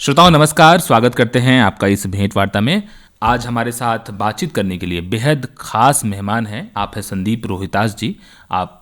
श्रोताओं नमस्कार, स्वागत करते हैं आपका इस भेंट वार्ता में। आज हमारे साथ बातचीत करने के लिए बेहद खास मेहमान हैं। आप हैं संदीप रोहितास जी। आप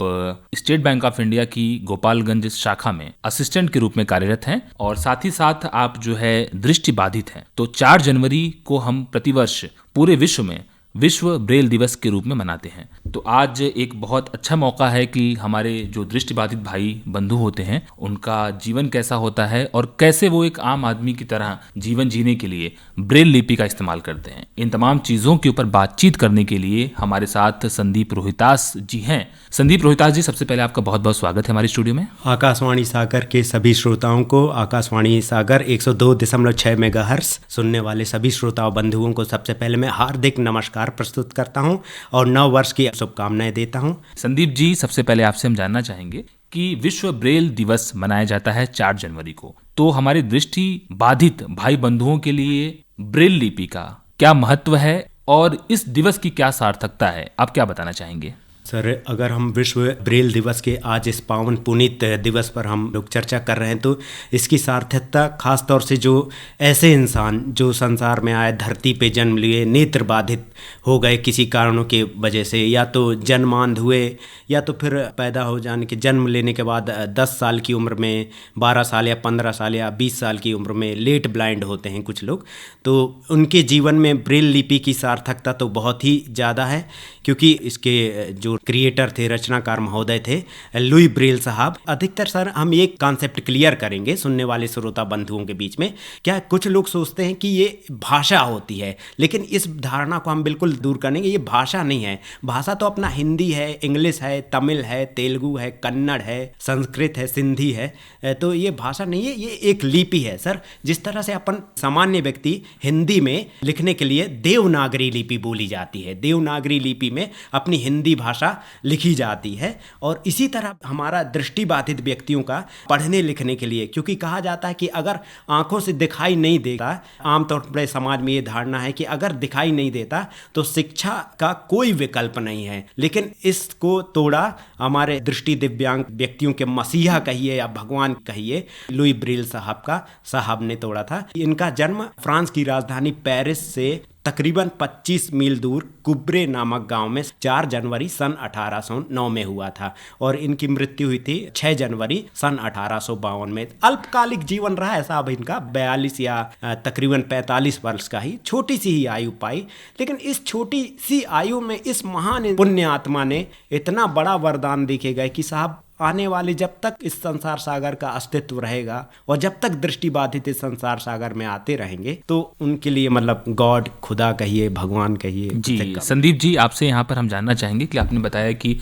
स्टेट बैंक ऑफ इंडिया की गोपालगंज शाखा में असिस्टेंट के रूप में कार्यरत हैं और साथ ही साथ आप जो है दृष्टि बाधित हैं। तो 4 जनवरी को हम प्रतिवर्ष पूरे विश्व में विश्व ब्रेल दिवस के रूप में मनाते हैं। तो आज एक बहुत अच्छा मौका है कि हमारे जो दृष्टिबाधित भाई बंधु होते हैं उनका जीवन कैसा होता है और कैसे वो एक आम आदमी की तरह जीवन जीने के लिए ब्रेल लिपि का इस्तेमाल करते हैं। इन तमाम चीज़ों के ऊपर बातचीत करने के लिए हमारे साथ संदीप रोहितास जी हैं। संदीप रोहितास जी, सबसे पहले आपका बहुत बहुत स्वागत है हमारे स्टूडियो में। आकाशवाणी सागर के सभी श्रोताओं को, आकाशवाणी सागर 102.6 मेगाहर्ट्ज़ सुनने वाले सभी श्रोताओं बंधुओं को सबसे पहले मैं हार्दिक नमस्कार प्रस्तुत करता हूं और नव वर्ष की शुभकामनाएं देता हूं। संदीप जी, सबसे पहले आपसे हम जानना चाहेंगे कि विश्व ब्रेल दिवस मनाया जाता है 4 जनवरी को, तो हमारे दृष्टि बाधित भाई बंधुओं के लिए ब्रेल लिपि का क्या महत्व है और इस दिवस की क्या सार्थकता है, आप क्या बताना चाहेंगे? सर, अगर हम विश्व ब्रेल दिवस के आज इस पावन पुनीत दिवस पर हम लोग चर्चा कर रहे हैं तो इसकी सार्थकता खास तौर से जो ऐसे इंसान जो संसार में आए, धरती पे जन्म लिए, नेत्र बाधित हो गए किसी कारणों के वजह से, या तो जन्मांध हुए या तो फिर पैदा हो जाने के जन्म लेने के बाद 10 साल की उम्र में, 12 साल या 15 साल या 20 साल की उम्र में लेट ब्लाइंड होते हैं कुछ लोग, तो उनके जीवन में ब्रेल लिपि की सार्थकता तो बहुत ही ज़्यादा है। क्योंकि इसके जो क्रिएटर थे, रचनाकार महोदय थे लुई ब्रेल साहब। अधिकतर सर हम ये कॉन्सेप्ट क्लियर करेंगे सुनने वाले श्रोता बंधुओं के बीच में। क्या कुछ लोग सोचते हैं कि ये भाषा होती है, लेकिन इस धारणा को हम बिल्कुल दूर करेंगे। ये भाषा नहीं है। भाषा तो अपना हिंदी है, इंग्लिश है, तमिल है, तेलुगु है, कन्नड़ है, संस्कृत है, सिंधी है। तो ये भाषा नहीं है, ये एक लिपि है सर। जिस तरह से अपन सामान्य व्यक्ति हिंदी में लिखने के लिए देवनागरी लिपि बोली जाती है, देवनागरी लिपि में अपनी हिंदी भाषा लिखी जाती है, और इसी तरह हमारा दृष्टिबाधित व्यक्तियों का पढ़ने लिखने के लिए, क्योंकि कहा जाता है कि अगर आंखों से दिखाई नहीं देता, आमतौर पर समाज में ये धारणा है कि अगर दिखाई नहीं देता तो शिक्षा का कोई विकल्प नहीं है। लेकिन इसको तोड़ा हमारे दृष्टि दिव्यांग व्यक्तियों के मसीहा कहिए या भगवान कहिए, लुई ब्रेल साहब ने तोड़ा था। इनका जन्म फ्रांस की राजधानी पेरिस से तकरीबन 25 मील दूर कुब्रे नामक गांव में 4 जनवरी सन 1809 में हुआ था, और इनकी मृत्यु हुई थी 6 जनवरी सन 1852 में। अल्पकालिक जीवन रहा है साहब इनका, 42 या तकरीबन 45 वर्ष का ही छोटी सी ही आयु पाई। लेकिन इस छोटी सी आयु में इस महान पुण्य आत्मा ने इतना बड़ा वरदान देखे गए कि साहब आने वाले जब तक इस संसार सागर का अस्तित्व रहेगा और जब तक दृष्टिबाधित इस संसार सागर में आते रहेंगे तो उनके लिए मतलब गॉड, खुदा कहिए, भगवान कहिए। जी संदीप जी, आपसे यहाँ पर हम जानना चाहेंगे कि आपने बताया कि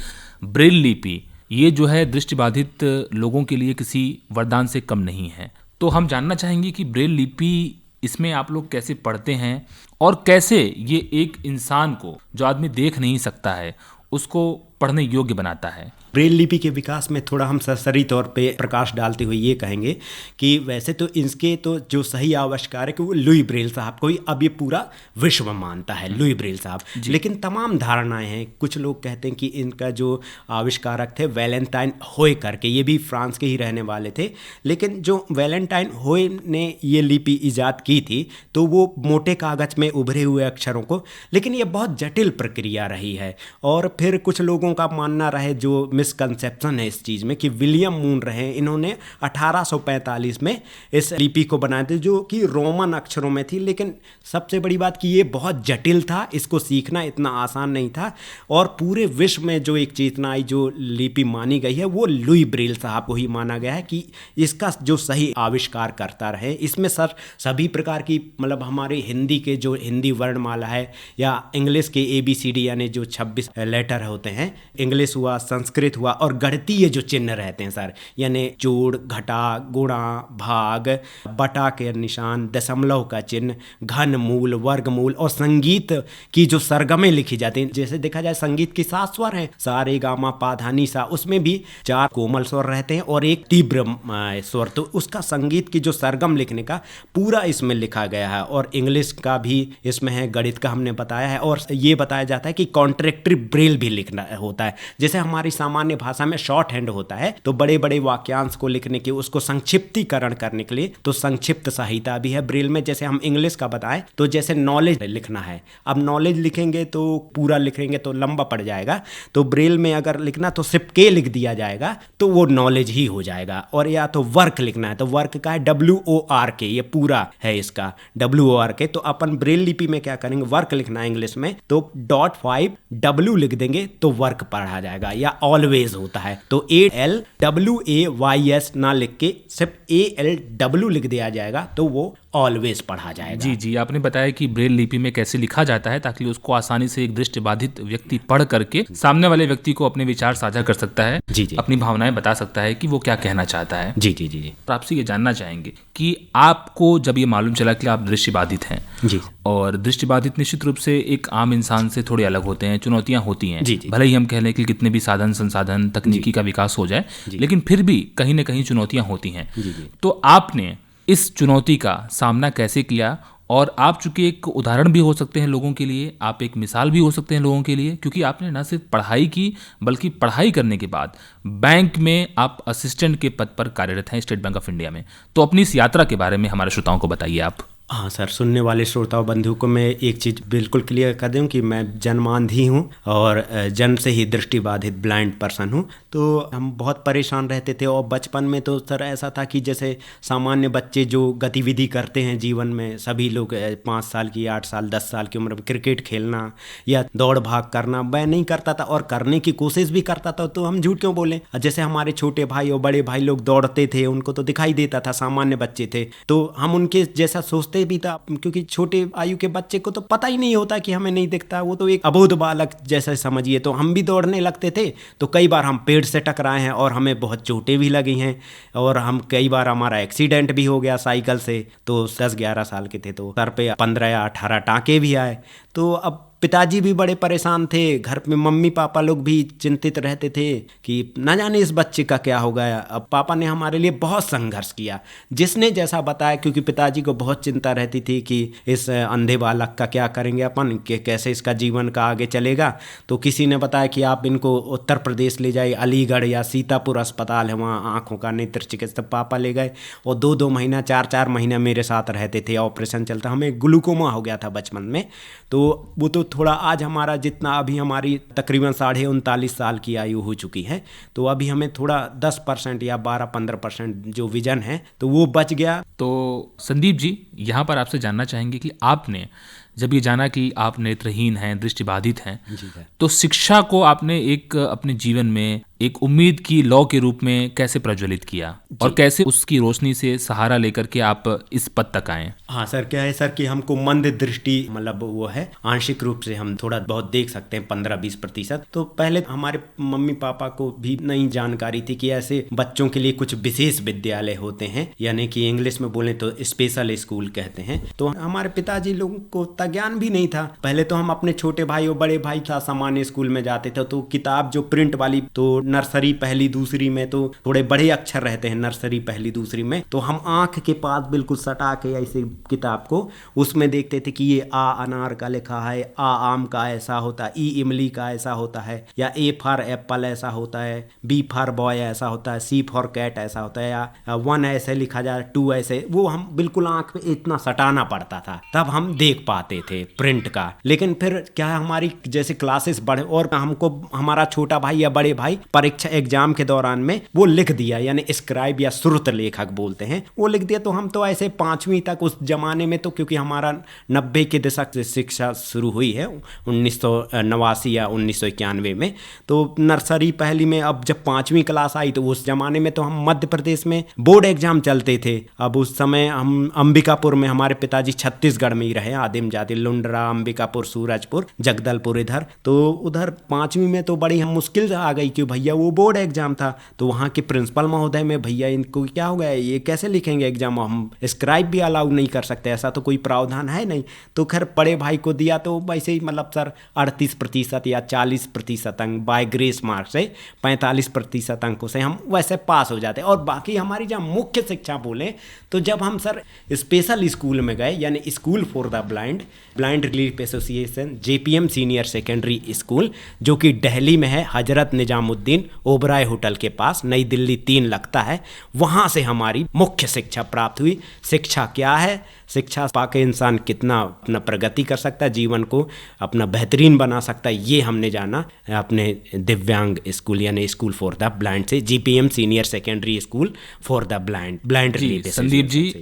ब्रेल लिपि ये जो है दृष्टिबाधित लोगों के लिए किसी वरदान से कम नहीं है, तो हम जानना चाहेंगे कि ब्रेल लिपि इसमें आप लोग कैसे पढ़ते हैं और कैसे ये एक इंसान को, जो आदमी देख नहीं सकता है, उसको पढ़ने योग्य बनाता है। ब्रेल लिपि के विकास में थोड़ा हम सरसरी तौर पे प्रकाश डालते हुए ये कहेंगे कि वैसे तो इसके तो जो सही आविष्कार है कि वो लुई ब्रेल साहब को ही अब ये पूरा विश्व मानता है, लुई ब्रेल साहब। लेकिन तमाम धारणाएं हैं। कुछ लोग कहते हैं कि इनका जो आविष्कारक थे वैलेंटाइन होय करके, ये भी फ्रांस के ही रहने वाले थे। लेकिन जो वैलेंटाइन होय ने ये लिपि ईजाद की थी तो वो मोटे कागज में उभरे हुए अक्षरों को, लेकिन ये बहुत जटिल प्रक्रिया रही है। और फिर कुछ लोगों का मानना रहे, जो मिसकंसेप्शन है इस चीज़ में, कि विलियम मून रहे, इन्होंने 1845 में इस लिपि को बनाया था जो कि रोमन अक्षरों में थी। लेकिन सबसे बड़ी बात कि ये बहुत जटिल था, इसको सीखना इतना आसान नहीं था। और पूरे विश्व में जो एक चेतना आई, जो लिपि मानी गई है, वो लुई ब्रेल साहब को ही माना गया है कि इसका जो सही आविष्कार करता रहे। इसमें सर सभी प्रकार की, मतलब हमारे हिंदी के जो हिंदी वर्णमाला है या इंग्लिश के ABCD यानी जो 26 लेटर होते हैं, इंग्लिश हुआ, संस्कृत हुआ, और गणितीय जो चिन्ह रहते हैं सर, यानी जोड़, घटा, गुणा, भाग, बटा के निशान, दशमलव का चिन्ह, घन मूल, वर्गमूल, और संगीत की जो सरगमें लिखी जाती हैं, जैसे देखा जाए संगीत की 7 स्वर हैं, सा रे गा मा पा धा नी सा, उसमें भी 4 कोमल स्वर रहते हैं और एक तीव्र स्वर। तो उसका संगीत की जो सरगम लिखने का पूरा इसमें लिखा गया है। और इंग्लिश का भी इसमें है, गणित का हमने बताया है, और ये बताया जाता है कि कॉन्ट्रैक्टरी ब्रेल भी लिखना होता है। जैसे हमारी सामान्य भाषा में शॉर्ट हैंड होता है, तो बड़े बड़े वाक्यांश को लिखने के, उसको संक्षिप्तीकरण करने के लिए तो संक्षिप्त सहायता भी है ब्रेल में। जैसे हम इंग्लिश का बताएं तो जैसे नॉलेज लिखना है, अब नॉलेज लिखेंगे तो पूरा लिखेंगे तो लंबा पड़ जाएगा, तो ब्रेल में अगर लिखना तो सिर्फ के लिख दिया जाएगा तो वो नॉलेज ही हो जाएगा। और या तो वर्क लिखना है तो वर्क का है WORK, ये पूरा है इसका WORK। तो अपन ब्रेल लिपि में क्या करेंगे, वर्क लिखना है इंग्लिश में तो .5W लिख देंगे तो वर्क पढ़ा जाएगा। या ऑलवेज होता है तो ALWAYS ना लिख के सिर्फ ALW लिख दिया जाएगा तो वो ऑलवेज पढ़ा जाएगा। जी जी, आपने बताया कि ब्रेल लिपि में कैसे लिखा जाता है ताकि उसको आसानी से एक दृष्टिबाधित व्यक्ति पढ़ करके सामने वाले व्यक्ति को अपने विचार साझा कर सकता है, जी जी, अपनी भावनाएं बता सकता है कि वो क्या कहना चाहता है। जी जी जी जी। तो आपसे ये जानना चाहेंगे कि आपको जब ये मालूम चला कि आप दृष्टिबाधित हैं, जी, और दृष्टिबाधित निश्चित रूप से एक आम इंसान से थोड़े अलग होते हैं, चुनौतियां होती हैं, जी जी, भले ही हम कह लें कि कितने भी साधन संसाधन तकनीकी का विकास हो जाए, लेकिन फिर भी कहीं ना कहीं चुनौतियां होती हैं। जी जी। तो आपने इस चुनौती का सामना कैसे किया, और आप चूंकि एक उदाहरण भी हो सकते हैं लोगों के लिए, आप एक मिसाल भी हो सकते हैं लोगों के लिए, क्योंकि आपने न सिर्फ पढ़ाई की बल्कि पढ़ाई करने के बाद बैंक में आप असिस्टेंट के पद पर कार्यरत हैं स्टेट बैंक ऑफ इंडिया में। तो अपनी इस यात्रा के बारे में हमारे श्रोताओं को बताइए आप। हाँ सर, सुनने वाले श्रोताओं बंधु को मैं एक चीज़ बिल्कुल क्लियर कर दूं कि मैं जन्मांधी हूँ और जन्म से ही दृष्टिबाधित ब्लाइंड पर्सन हूँ। तो हम बहुत परेशान रहते थे और बचपन में तो सर ऐसा था कि जैसे सामान्य बच्चे जो गतिविधि करते हैं जीवन में, सभी लोग 5 साल की, 8 साल 10 साल की उम्र में क्रिकेट खेलना या दौड़ भाग करना, मैं नहीं करता था और करने की कोशिश भी करता था। तो हम झूठ क्यों बोलें, जैसे हमारे छोटे भाई और बड़े भाई लोग दौड़ते थे, उनको तो दिखाई देता था, सामान्य बच्चे थे, तो हम उनके जैसा सोचते भी था, क्योंकि छोटे आयु के बच्चे को तो पता ही नहीं होता कि हमें नहीं दिखता, वो तो एक अबोध बालक जैसा समझिए। तो हम भी दौड़ने लगते थे, तो कई बार हम पेड़ से टकराए हैं और हमें बहुत चोटें भी लगी हैं, और हम कई बार हमारा एक्सीडेंट भी हो गया साइकिल से। तो 10-11 साल के थे तो सर पे 15 या 18 टाँके भी आए। तो अब पिताजी भी बड़े परेशान थे, घर में मम्मी पापा लोग भी चिंतित रहते थे कि न जाने इस बच्चे का क्या हो गया। अब पापा ने हमारे लिए बहुत संघर्ष किया, जिसने जैसा बताया, क्योंकि पिताजी को बहुत चिंता रहती थी कि इस अंधे बालक का क्या करेंगे अपन, कि कैसे इसका जीवन का आगे चलेगा। तो किसी ने बताया कि आप इनको उत्तर प्रदेश ले जाइए, अलीगढ़ या सीतापुर अस्पताल है वहाँ आँखों का नेत्र चिकित्सक। पापा ले गए और 2-2 महीना 4-4 महीना मेरे साथ रहते थे, ऑपरेशन चलता। हमें ग्लूकोमा हो गया था बचपन में, तो वो तो थोड़ा आज हमारा जितना, अभी हमारी तकरीबन 39.5 साल की आयु हो चुकी है, तो अभी हमें थोड़ा 10% या 12-15% जो विजन है तो वो बच गया। तो संदीप जी, यहाँ पर आपसे जानना चाहेंगे कि आपने जब ये जाना कि आप नेत्रहीन हैं, दृष्टिबाधित हैं, तो शिक्षा को आपने एक अपने जीवन में एक उम्मीद की लौ के रूप में कैसे प्रज्वलित किया, और कैसे उसकी रोशनी से सहारा लेकर के आप इस पद तक आए? हाँ सर, क्या है सर कि हमको मंद दृष्टि मतलब वो है, आंशिक रूप से हम थोड़ा बहुत देख सकते हैं 15-20%। तो पहले हमारे मम्मी पापा को भी नहीं जानकारी थी कि ऐसे बच्चों के लिए कुछ विशेष विद्यालय होते हैं, यानी कि इंग्लिश में बोले तो स्पेशल स्कूल कहते हैं। तो हमारे पिताजी लोगों को ज्ञान भी नहीं था। पहले तो हम अपने छोटे भाई और बड़े भाई था सामान्य स्कूल में जाते थे, तो किताब जो प्रिंट वाली, तो नर्सरी पहली दूसरी में तो थोड़े बड़े अक्षर रहते हैं, नर्सरी पहली दूसरी में, तो हम आंख के पास बिल्कुल सटा के ऐसे किताब को उसमें देखते थे कि ये आ अनार का लिखा है, आ आम का ऐसा होता है, ई इमली का ऐसा होता है, या ए फॉर एप्पल ऐसा होता है, बी फॉर बॉय ऐसा होता है, सी फॉर कैट ऐसा होता है, या 1 ऐसे लिखा जाए, 2 ऐसे, वो हम बिल्कुल आंख में इतना सटाना पड़ता था, तब हम देख पाते थे प्रिंट का। लेकिन फिर क्या है, हमारी जैसे क्लासेस बढ़े और हमको हमारा छोटा भाई या बड़े भाई परीक्षा एग्जाम के दौरान में वो लिख दिया, यानी स्क्राइब या श्रुत लेखक बोलते हैं, वो लिख दिया। तो हम तो ऐसे 5वीं तक उस जमाने में, तो क्योंकि हमारा 90 के दशक से शिक्षा शुरू हुई है 1989 या 1991 में, तो नर्सरी पहली में अब जब 5वीं क्लास आई तो उस जमाने में तो हम मध्य प्रदेश में बोर्ड एग्जाम चलते थे। अब उस समय हम अंबिकापुर में, हमारे पिताजी छत्तीसगढ़ में ही रहे, आदिम जाति, लुंडरा, अंबिकापुर, सूरजपुर, जगदलपुर इधर, तो उधर 5वीं में तो बड़ी हम मुश्किल आ गई कि भैया भैया वो बोर्ड एग्जाम था, तो वहाँ के प्रिंसिपल महोदय में, भैया इनको क्या हो गया, ये कैसे लिखेंगे एग्जाम, हम स्क्राइब भी अलाउ नहीं कर सकते, ऐसा तो कोई प्रावधान है नहीं। तो खैर बड़े भाई को दिया, तो वैसे ही मतलब सर 38% या 40% अंक बाय ग्रेस मार्क से 45% अंकों से हम वैसे पास हो जाते। और बाकी हमारी जब मुख्य शिक्षा बोलें तो जब हम सर स्पेशल स्कूल में गए, यानी school for the blind relief association JPM senior secondary school, जो कि दिल्ली में है, हजरत निजामुद्दीन ओबराय होटल के पास, नई दिल्ली 3 लगता है, वहाँ से हमारी मुख्य शिक्षा प्राप्त हुई। शिक्षा क्या है, शिक्षा पाके इंसान कितना अपना प्रगति कर सकता है, जीवन को अपना बेहतरीन बना सकता है, ये हमने जाना अपने दिव्यांग स्कूल यानी स्कूल फॉर द ब्लाइंड से, JPM senior secondary school for the blind relief. Sandeep ji,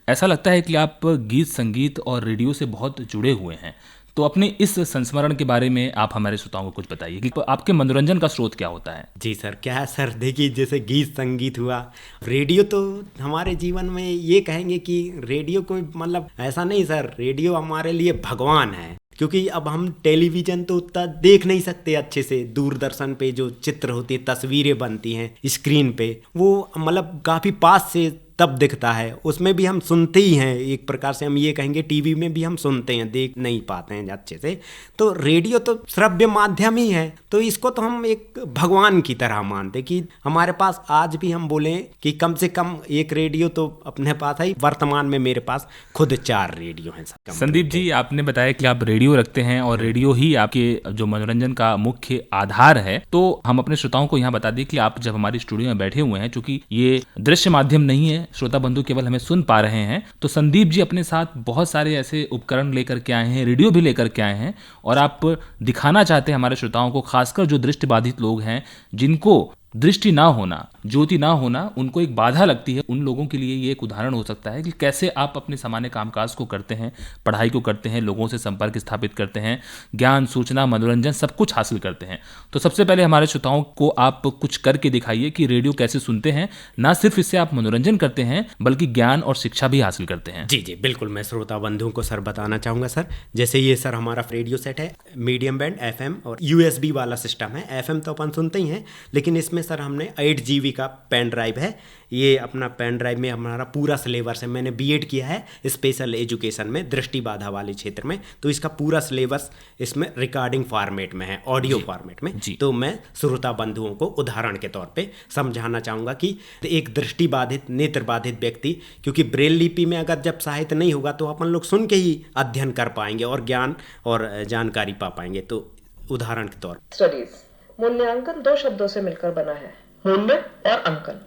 ऐसा लगता है कि आप गीत संगीत और रेडियो से बहुत जुड़े हुए हैं, तो अपने इस संस्मरण के बारे में आप हमारे श्रोताओं को कुछ बताइए कि आपके मनोरंजन का स्रोत क्या होता है। जी सर, क्या है सर, देखिए जैसे गीत संगीत हुआ, रेडियो तो हमारे जीवन में ये कहेंगे कि रेडियो कोई मतलब ऐसा नहीं सर, रेडियो हमारे लिए भगवान है, क्योंकि अब हम टेलीविज़न तो उतना देख नहीं सकते अच्छे से, दूरदर्शन पे जो चित्र होती है, तस्वीरें बनती हैं स्क्रीन पे, वो मतलब काफ़ी पास से तब दिखता है, उसमें भी हम सुनते ही हैं, एक प्रकार से हम ये कहेंगे टीवी में भी हम सुनते हैं, देख नहीं पाते हैं अच्छे से। तो रेडियो तो श्रव्य माध्यम ही है, तो इसको तो हम एक भगवान की तरह मानते कि हमारे पास आज भी हम बोलें कि कम से कम एक रेडियो तो अपने पास है। वर्तमान में मेरे पास खुद 4 रेडियो हैं। संदीप जी, आपने बताया कि आप रेडियो रखते हैं और रेडियो ही आपके जो मनोरंजन का मुख्य आधार है, तो हम अपने श्रोताओं को यहाँ बता दें कि आप जब हमारी स्टूडियो में बैठे हुए हैं, चूंकि ये दृश्य माध्यम नहीं है, श्रोता बंधु केवल हमें सुन पा रहे हैं, तो संदीप जी अपने साथ बहुत सारे ऐसे उपकरण लेकर के आए हैं, रेडियो भी लेकर के आए हैं, और आप दिखाना चाहते हैं हमारे श्रोताओं को, खासकर जो दृष्टिबाधित लोग हैं, जिनको दृष्टि ना होना, ज्योति ना होना उनको एक बाधा लगती है, उन लोगों के लिए ये एक उदाहरण हो सकता है कि कैसे आप अपने सामान्य कामकाज को करते हैं, पढ़ाई को करते हैं, लोगों से संपर्क स्थापित करते हैं, ज्ञान, सूचना, मनोरंजन सब कुछ हासिल करते हैं। तो सबसे पहले हमारे श्रोताओं को आप कुछ करके दिखाइए कि रेडियो कैसे सुनते हैं, ना सिर्फ इससे आप मनोरंजन करते हैं बल्कि ज्ञान और शिक्षा भी हासिल करते हैं। जी जी बिल्कुल, मैं श्रोता बंधुओं को सर बताना चाहूँगा सर, जैसे ये सर हमारा रेडियो सेट है, मीडियम बैंड FM और USB वाला सिस्टम है। FM तो अपन सुनते ही हैं, लेकिन इसमें सर हमने 8 GB का पेन ड्राइव है। ये अपना पेन ड्राइव में हमारा पूरा सिलेबस है, मैंने BEd किया है स्पेशल एजुकेशन में, दृष्टि बाधा वाले क्षेत्र में, तो इसका पूरा सिलेबस इसमें रिकॉर्डिंग फॉर्मेट में है, ऑडियो फॉर्मेट में। तो मैं श्रोता बंधुओं को उदाहरण के तौर पे समझाना चाहूँगा कि एक दृष्टि बाधित, नेत्र बाधित व्यक्ति, क्योंकि ब्रेल लिपि में अगर जब साहित्य नहीं होगा तो अपन लोग सुन के ही अध्ययन कर पाएंगे और ज्ञान और जानकारी पा पाएंगे। तो उदाहरण के तौर स्टडीज मूल्यांकन 2 शब्दों से मिलकर बना है, मूल्य और अंकन,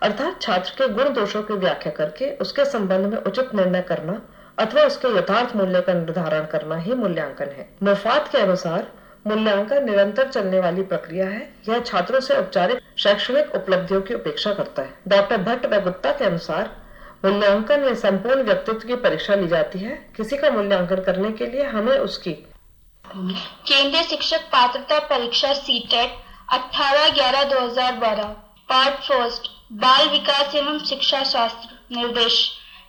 अर्थात छात्र के गुण दोषों की व्याख्या करके उसके संबंध में उचित निर्णय करना अथवा उसके यथार्थ मूल्य का निर्धारण करना ही मूल्यांकन है। मफाद के अनुसार मूल्यांकन निरंतर चलने वाली प्रक्रिया है। यह छात्रों से औपचारिक शैक्षणिक उपलब्धियों की अपेक्षा करता है। डॉक्टर भट्ट व गुप्ता के अनुसार मूल्यांकन में संपूर्ण व्यक्तित्व की परीक्षा ली जाती है। किसी का मूल्यांकन करने के लिए हमें उसकी केंद्रीय शिक्षक पात्रता परीक्षा CTET 18/11/2012 पार्ट फर्स्ट बाल विकास एवं शिक्षा शास्त्र निर्देश।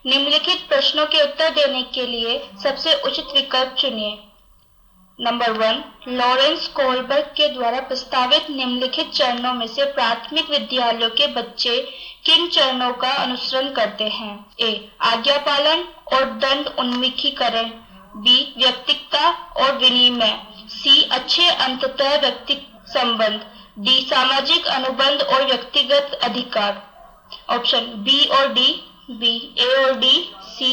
निम्नलिखित प्रश्नों के उत्तर देने के लिए सबसे उचित विकल्प चुनिए। नंबर 1, लॉरेंस कोहलबर्ग के द्वारा प्रस्तावित निम्नलिखित चरणों में से प्राथमिक विद्यालयों के बच्चे किन चरणों का अनुसरण करते हैं? A, आज्ञा पालन और दंड उन्मुखीकरण, B, व्यक्तिकता और विनिमय, C, अच्छे अंततः व्यक्तिक संबंध, D, सामाजिक अनुबंध और व्यक्तिगत अधिकार। ऑप्शन B और D, B, A और D, C।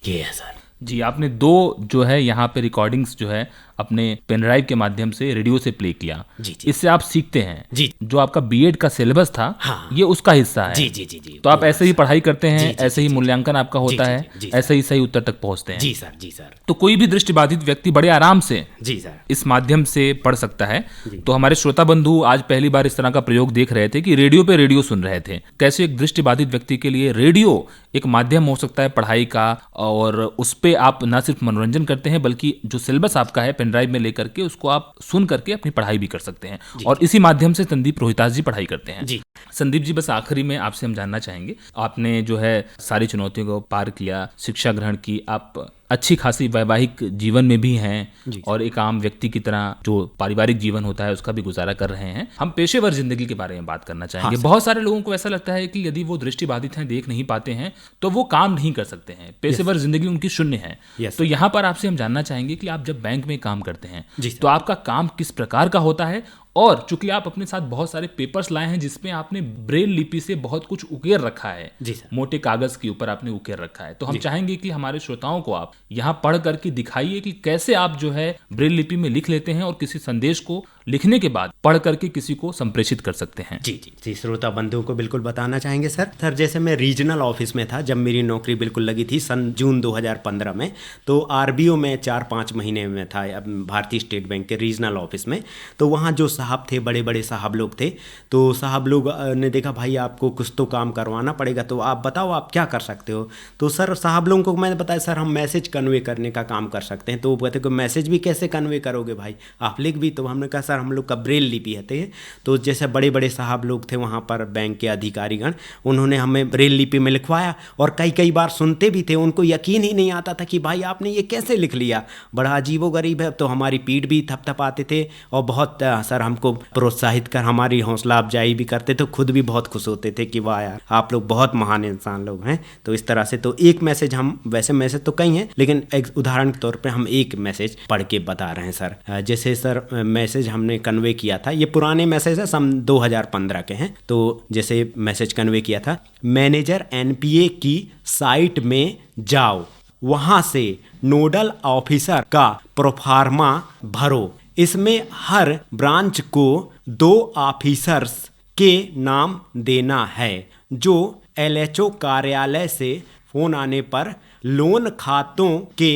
ये है सर। जी, आपने 2 जो है यहाँ पे रिकॉर्डिंग्स जो है अपने पेन ड्राइव के माध्यम से रेडियो से प्ले किया। जी, जी। इससे आप सीखते हैं जी। जो आपका BEd का सिलेबस था, हाँ। ये उसका हिस्सा है। जी जी जी जी। तो आप ऐसे ही पढ़ाई करते हैं, जी, जी, ऐसे ही जी, मूल्यांकन आपका होता जी, है, जी, जी, ऐसे ही सही उत्तर तक पहुंचते हैं। जी सर, जी सर। तो कोई भी दृष्टिबाधित व्यक्ति बड़े आराम से जी सर इस माध्यम से पढ़ सकता है। तो हमारे श्रोता बंधु आज पहली बार इस तरह का प्रयोग देख रहे थे कि रेडियो पे रेडियो सुन रहे थे। कैसे एक दृष्टिबाधित व्यक्ति के लिए रेडियो एक माध्यम हो सकता है पढ़ाई का, और उस पे आप न सिर्फ मनोरंजन करते हैं बल्कि जो सिलेबस आपका है पेन ड्राइव में लेकर के उसको आप सुन करके अपनी पढ़ाई भी कर सकते हैं। और इसी माध्यम से संदीप रोहितास जी पढ़ाई करते हैं। जी। संदीप जी, बस आखिरी में आपसे हम जानना चाहेंगे, आपने जो है सारी चुनौतियों को पार किया, शिक्षा ग्रहण की, आप अच्छी खासी वैवाहिक जीवन में भी हैं जी। और एक आम व्यक्ति की तरह जो पारिवारिक जीवन होता है उसका भी गुजारा कर रहे हैं। हम पेशेवर जिंदगी के बारे में बात करना चाहेंगे। हाँ, बहुत सारे लोगों को ऐसा लगता है कि यदि वो दृष्टिबाधित हैं, देख नहीं पाते हैं, तो वो काम नहीं कर सकते हैं, पेशेवर जिंदगी उनकी शून्य है। Yes, तो यहाँ पर आपसे हम जानना चाहेंगे कि आप जब बैंक में काम करते हैं जी सर। तो आपका काम किस प्रकार का होता है, और चूंकि आप अपने साथ बहुत सारे पेपर्स लाए हैं जिसमें आपने ब्रेल लिपि से बहुत कुछ उकेर रखा है, जी सर। मोटे कागज के ऊपर आपने उकेर रखा है, तो हम चाहेंगे कि हमारे श्रोताओं को आप यहाँ पढ़ करके दिखाइए कि कैसे आप जो है ब्रेल लिपि में लिख लेते हैं और किसी संदेश को लिखने के बाद पढ़ करके किसी को संप्रेषित कर सकते हैं। जी जी जी, श्रोता बंधुओं को बिल्कुल बताना चाहेंगे सर। जैसे मैं रीजनल ऑफिस में था जब मेरी नौकरी बिल्कुल लगी थी सन जून 2015 में, तो आरबीओ में 4-5 महीने में था, भारतीय स्टेट बैंक के रीजनल ऑफिस में। तो वहाँ जो साहब थे, बड़े बड़े साहब लोग थे, तो साहब लोग ने देखा भाई आपको कुछ तो काम करवाना पड़ेगा, तो आप बताओ आप क्या कर सकते हो। तो सर साहब लोगों को मैंने बताया सर हम मैसेज कन्वे करने का काम कर सकते हैं। तो वो कहते कि मैसेज भी कैसे कन्वे करोगे भाई, आप लिख भी। तो हमने कहा सर हम लोग का ब्रेल लिपि है। तो जैसे बड़े बड़े साहब लोग थे वहाँ पर बैंक के अधिकारीगण, उन्होंने हमें ब्रेल लिपि में लिखवाया और कई बार सुनते भी थे, उनको यकीन ही नहीं आता था कि भाई आपने ये कैसे लिख लिया, बड़ा अजीबोगरीब है। तो हमारी पीठ भी थपथपाते थे और बहुत सर हमको प्रोत्साहित कर हमारी हौसला अफजाई भी करते थे, खुद भी बहुत खुश होते थे कि वाह यार आप लोग बहुत महान इंसान लोग हैं। तो इस तरह से तो एक मैसेज हम, वैसे मैसेज तो कई हैं लेकिन एक उदाहरण के तौर पे हम एक मैसेज पढ़ के बता रहे हैं सर। जैसे सर मैसेज हमने कन्वे किया था, ये पुराने मैसेज है, सन 2015 के हैं। तो जैसे मैसेज कन्वे किया था, मैनेजर एनपीए की साइट में जाओ, वहाँ से नोडल ऑफिसर का प्रोफार्मा भरो, इसमें हर ब्रांच को 2 ऑफिसर्स के नाम देना है जो एलएचओ कार्यालय से फोन आने पर लोन खातों के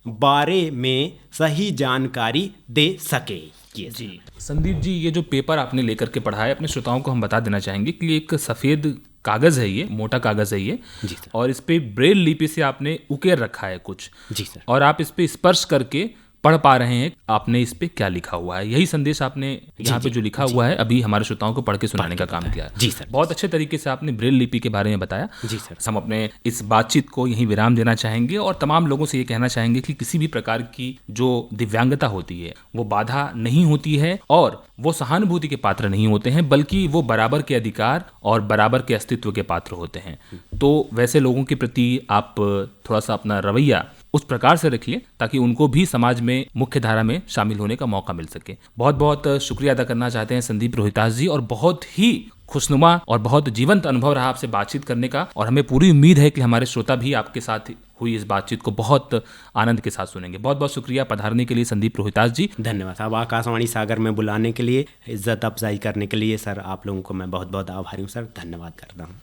बारे में सही जानकारी दे सके। जी संदीप जी, ये जो पेपर आपने लेकर के पढ़ा है, अपने श्रोताओं को हम बता देना चाहेंगे कि एक सफ़ेद कागज़ है, ये मोटा कागज़ है ये जी सर। और इस पे ब्रेल लिपि से आपने उकेर रखा है कुछ, जी सर। और आप इस पे स्पर्श करके पढ़ पा रहे हैं आपने इस पे क्या लिखा हुआ है। यही संदेश आपने यहाँ पे जो लिखा हुआ है अभी हमारे श्रोताओं को पढ़ के सुनाने का काम किया है। जी सर। बहुत अच्छे तरीके से आपने ब्रेल लिपि के बारे में बताया। जी सर। हम अपने इस बातचीत को यहीं विराम देना चाहेंगे और तमाम लोगों से ये कहना चाहेंगे कि किसी भी प्रकार की जो दिव्यांगता होती है वो बाधा नहीं होती है और वो सहानुभूति के पात्र नहीं होते हैं, बल्कि वो बराबर के अधिकार और बराबर के अस्तित्व के पात्र होते हैं। तो वैसे लोगों के प्रति आप थोड़ा सा अपना रवैया उस प्रकार से रखिए ताकि उनको भी समाज में मुख्य धारा में शामिल होने का मौका मिल सके। बहुत बहुत शुक्रिया अदा करना चाहते हैं संदीप रोहितास जी, और बहुत ही खुशनुमा और बहुत जीवंत अनुभव रहा आपसे बातचीत करने का, और हमें पूरी उम्मीद है कि हमारे श्रोता भी आपके साथ हुई इस बातचीत को बहुत आनंद के साथ सुनेंगे। बहुत बहुत शुक्रिया पधारने के लिए संदीप रोहितास जी। धन्यवाद साहब, आकाशवाणी सागर में बुलाने के लिए, इज्जत अफजाई करने के लिए सर आप लोगों को मैं बहुत बहुत आभारी हूँ सर, धन्यवाद करता हूँ।